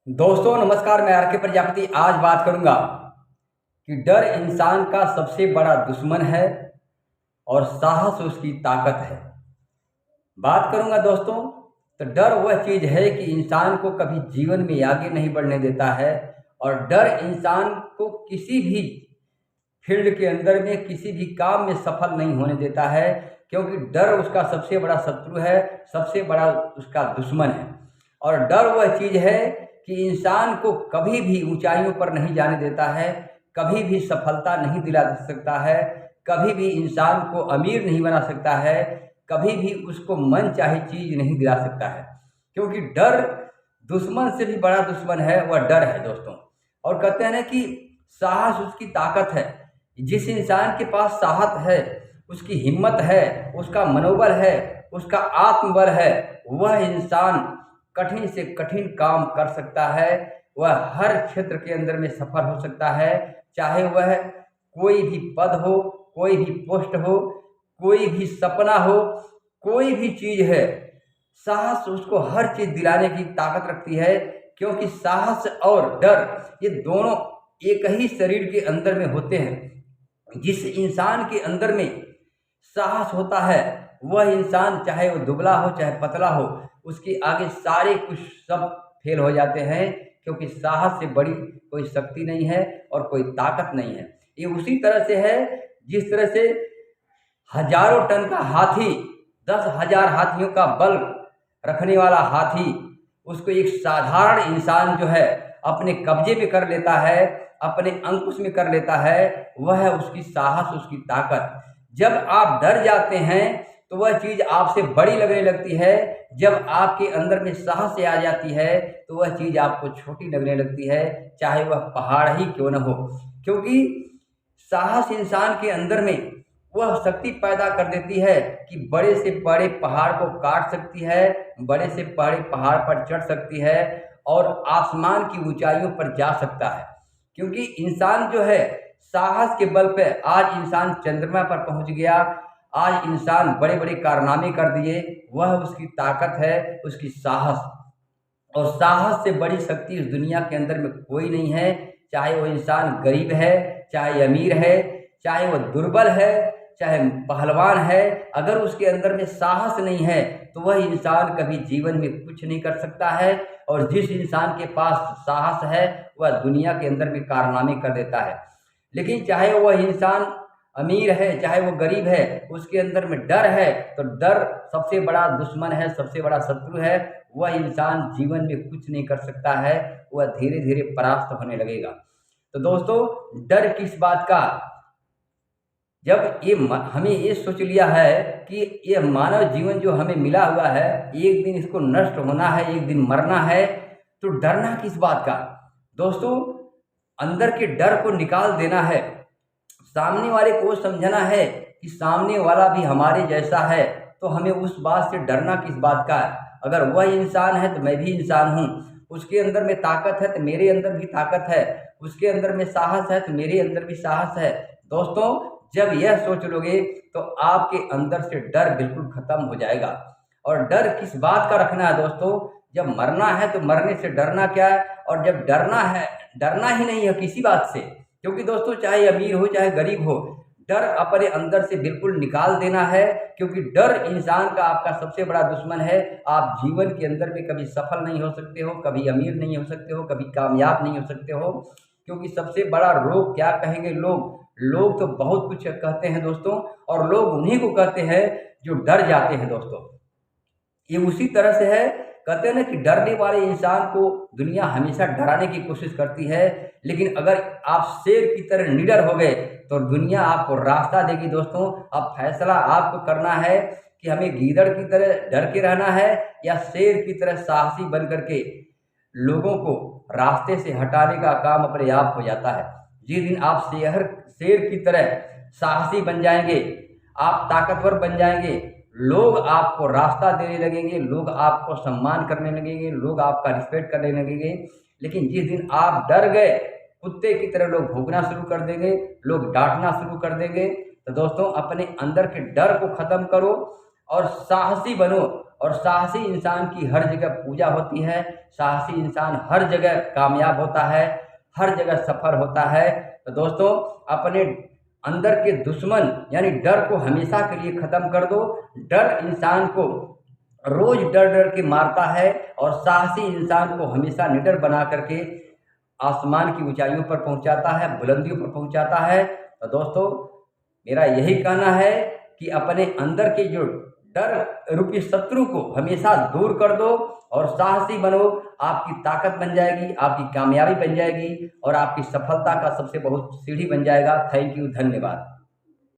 दोस्तों नमस्कार, मैं आर के प्रजापति आज बात करूंगा कि डर इंसान का सबसे बड़ा दुश्मन है और साहस उसकी ताकत है। बात करूंगा दोस्तों, तो डर वह चीज़ है कि इंसान को कभी जीवन में आगे नहीं बढ़ने देता है। और डर इंसान को किसी भी फील्ड के अंदर में किसी भी काम में सफल नहीं होने देता है, क्योंकि डर उसका सबसे बड़ा शत्रु है, सबसे बड़ा उसका दुश्मन है। और डर वह चीज़ है कि इंसान को कभी भी ऊंचाइयों पर नहीं जाने देता है, कभी भी सफलता नहीं दिला सकता है, कभी भी इंसान को अमीर नहीं बना सकता है, कभी भी उसको मन चाहे चीज़ नहीं दिला सकता है। क्योंकि डर दुश्मन से भी बड़ा दुश्मन है, वह डर है दोस्तों। और कहते हैं ना कि साहस उसकी ताकत है। जिस इंसान के पास साहस है, उसकी हिम्मत है, उसका मनोबल है, उसका आत्मबल है, वह इंसान कठिन से कठिन काम कर सकता है। वह हर क्षेत्र के अंदर में सफल हो सकता है, चाहे वह कोई भी पद हो, कोई भी पोस्ट हो, कोई भी सपना हो, कोई भी चीज़ है। साहस उसको हर चीज़ दिलाने की ताकत रखती है, क्योंकि साहस और डर ये दोनों एक ही शरीर के अंदर में होते हैं। जिस इंसान के अंदर में साहस होता है, वह इंसान चाहे वो दुबला हो चाहे पतला हो, उसके आगे सारे कुछ सब फेल हो जाते हैं, क्योंकि साहस से बड़ी कोई शक्ति नहीं है और कोई ताकत नहीं है। ये उसी तरह से है जिस तरह से हजारों टन का हाथी, 10,000 हाथियों का बल रखने वाला हाथी, उसको एक साधारण इंसान जो है अपने कब्जे में कर लेता है, अपने अंकुश में कर लेता है। वह है उसकी साहस, उसकी ताकत। जब आप डर जाते हैं तो वह चीज़ आपसे बड़ी लगने लगती है। जब आपके अंदर में साहस आ जाती है तो वह चीज़ आपको छोटी लगने लगती है, चाहे वह पहाड़ ही क्यों न हो। क्योंकि साहस इंसान के अंदर में वह शक्ति पैदा कर देती है कि बड़े से बड़े पहाड़ को काट सकती है, बड़े से बड़े पहाड़ पर चढ़ सकती है और आसमान की ऊंचाइयों पर जा सकता है। क्योंकि इंसान जो है साहस के बल पे आज इंसान चंद्रमा पर पहुंच गया, आज इंसान बड़े बड़े कारनामे कर दिए। वह उसकी ताकत है, उसकी साहस। और साहस से बड़ी शक्ति इस दुनिया के अंदर में कोई नहीं है। चाहे वो इंसान गरीब है, चाहे अमीर है, चाहे वो दुर्बल है, चाहे पहलवान है, अगर उसके अंदर में साहस नहीं है तो वह इंसान कभी जीवन में कुछ नहीं कर सकता है। और जिस इंसान के पास साहस है वह दुनिया के अंदर में कारनामे कर देता है। लेकिन चाहे वह इंसान अमीर है चाहे वो गरीब है, उसके अंदर में डर है, तो डर सबसे बड़ा दुश्मन है, सबसे बड़ा शत्रु है। वह इंसान जीवन में कुछ नहीं कर सकता है, वह धीरे धीरे परास्त होने लगेगा। तो दोस्तों, डर किस बात का, जब हमें ये सोच लिया है कि ये मानव जीवन जो हमें मिला हुआ है, एक दिन इसको नष्ट होना है, एक दिन मरना है, तो डरना किस बात का। दोस्तों, अंदर के डर को निकाल देना है। सामने वाले को समझना है कि सामने वाला भी हमारे जैसा है, तो हमें उस बात से डरना किस बात का है। अगर वह इंसान है तो मैं भी इंसान हूँ, उसके अंदर में ताकत है तो मेरे अंदर भी ताकत है, उसके अंदर में साहस है तो मेरे अंदर भी साहस है। दोस्तों, जब यह सोच लोगे तो आपके अंदर से डर बिल्कुल खत्म हो जाएगा। और डर किस बात का रखना है दोस्तों, जब मरना है तो मरने से डरना क्या है, और जब डरना है, डरना ही नहीं है किसी बात से। क्योंकि दोस्तों, चाहे अमीर हो चाहे गरीब हो, डर अपने अंदर से बिल्कुल निकाल देना है। क्योंकि डर इंसान का आपका सबसे बड़ा दुश्मन है। आप जीवन के अंदर में कभी सफल नहीं हो सकते हो, कभी अमीर नहीं हो सकते हो, कभी कामयाब नहीं हो सकते हो। क्योंकि सबसे बड़ा रोग क्या कहेंगे लोग, लोग तो बहुत कुछ कहते हैं दोस्तों, और लोग उन्हीं को कहते हैं जो डर जाते हैं दोस्तों। ये उसी तरह से है, कहते हैं ना कि डरने वाले इंसान को दुनिया हमेशा डराने की कोशिश करती है, लेकिन अगर आप शेर की तरह निडर हो गए तो दुनिया आपको रास्ता देगी दोस्तों। अब फैसला आपको करना है कि हमें गीदड़ की तरह डर के रहना है या शेर की तरह साहसी बन करके लोगों को रास्ते से हटाने का काम अपने आप हो जाता है। जिस दिन आप शेर की तरह साहसी बन जाएंगे, आप ताकतवर बन जाएंगे, लोग आपको रास्ता देने लगेंगे, लोग आपको सम्मान करने लगेंगे, लोग आपका रिस्पेक्ट करने लगेंगे। लेकिन जिस दिन आप डर गए, कुत्ते की तरह लोग भौंकना शुरू कर देंगे, लोग डांटना शुरू कर देंगे। तो दोस्तों, अपने अंदर के डर को खत्म करो और साहसी बनो और साहसी इंसान की हर जगह पूजा होती है। साहसी इंसान हर जगह कामयाब होता है, हर जगह सफल होता है। तो दोस्तों, अपने अंदर के दुश्मन यानी डर को हमेशा के लिए ख़त्म कर दो। डर इंसान को रोज़ डर डर के मारता है और साहसी इंसान को हमेशा निडर बना करके आसमान की ऊंचाइयों पर पहुंचाता है, बुलंदियों पर पहुंचाता है। तो दोस्तों, मेरा यही कहना है कि अपने अंदर के जो डर रूपी शत्रु को हमेशा दूर कर दो और साहसी बनो। आपकी ताकत बन जाएगी, आपकी कामयाबी बन जाएगी और आपकी सफलता का सबसे बहुत सीढ़ी बन जाएगा। थैंक यू, धन्यवाद।